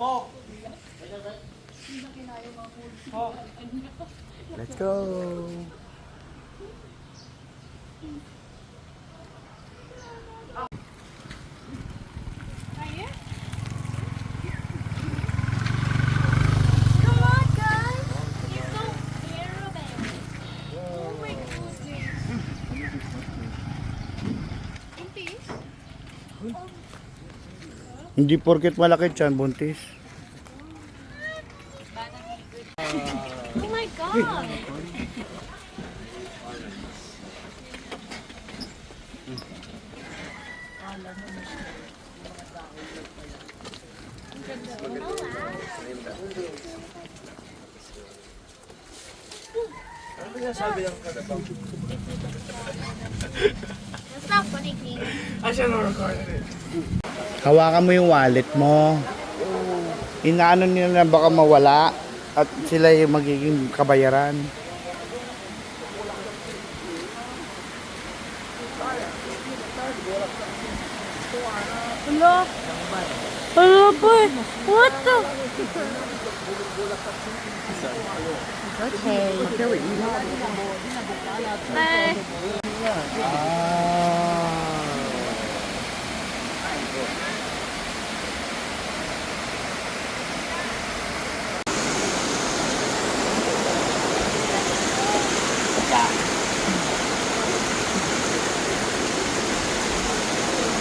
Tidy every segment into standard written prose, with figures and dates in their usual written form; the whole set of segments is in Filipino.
Let's go. Come on, guys. You're so terrible. Oh my goodness. Buntis? Hindi porket malaki tiyan, buntis. Oh my god. That's not funny, King. Hawakan mo yung wallet mo. Inaano nila na baka mawala at sila yung magiging kabayaran. Hello? Hello, boy. What the? Okay. Bye.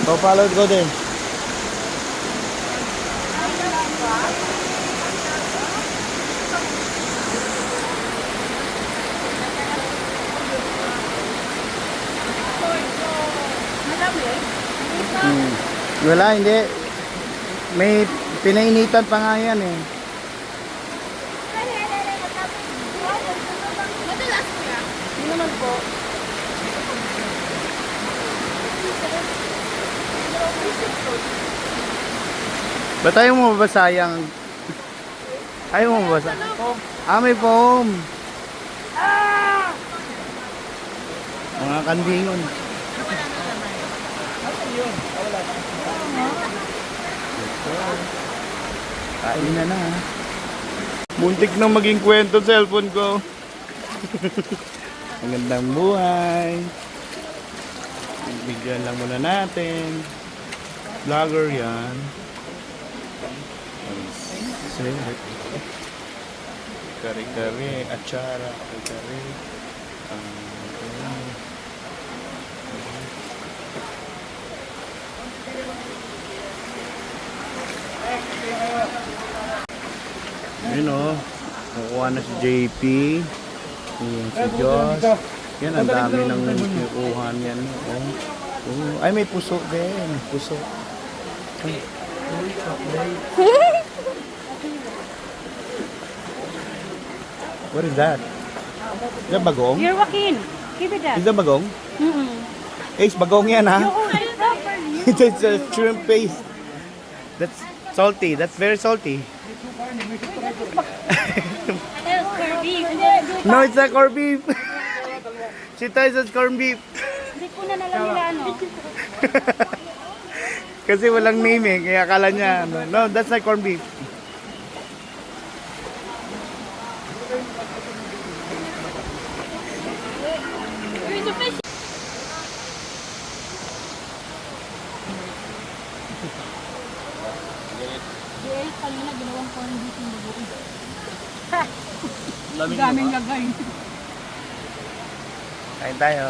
Go follow, go din. Wala, hindi. May pinainitan pa nga yan eh. Madalas mo yan? Hindi naman po. Ba't ayaw mo mabasayang? Ayaw mo mabasa? Ah, may foam. Mga kandingon. Kain na na. Muntik na maging kwento cellphone ko. Ang gandang buhay. Bigyan lang muna natin. Vlogger yan. Kare-kare, atsara, kare-kare. Yun o, kukuha na si JP. Yun si Diyos. Yan, ang dami ng kinukuha yan. Ay, may puso din. Puso. Ay. What is that? Is that bagong? You're Joaquin. Give it that. Is that bagong? Ace, bagong yan ha? It's a shrimp paste. That's salty. That's very salty. No, it's not corned beef. She thought it's corned beef. Hindi ko na nalang nila ano. Kasi walang name eh, kaya akala niya, no, that's not corned beef. Where's the fish? Yes, kanina ginawang corn beef yung bagoong. Daming lagay. Kain tayo.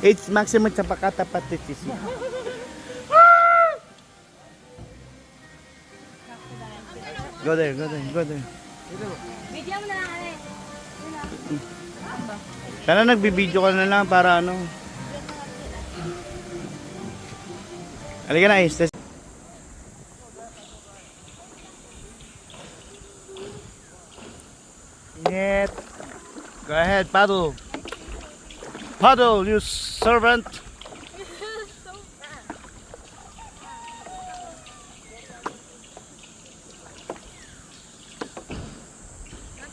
It's maximum chapakata patisisi. Go there, go there, go there. Bigyan mo na lang kami. Sana nagbibideo ka na lang para ano. Halika na, Ace. Init. Go ahead, paddle. Paddle, you servant.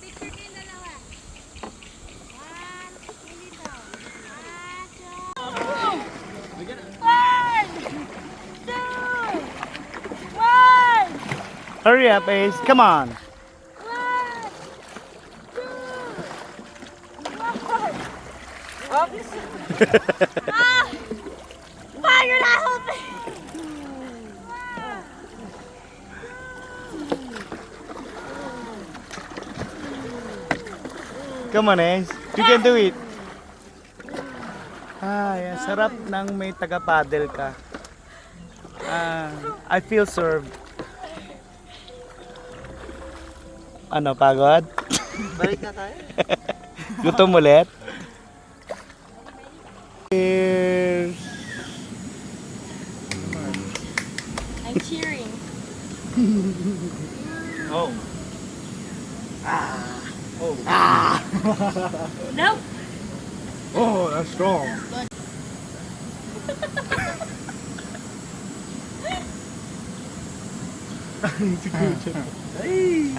Picture kayo dalawa. One, dito. One, two, one, Hurry up, Ace. Come on. one, two, one. Ah! Why you're not helping? Come on, Ace. You can do it. Ay, ang sarap ng may taga-paddle ka. I feel served. Ano, pagod? Balik na tayo. Gutom ulit? Cheers! I'm cheering. Oh. Nope. Oh, that's strong. Ay!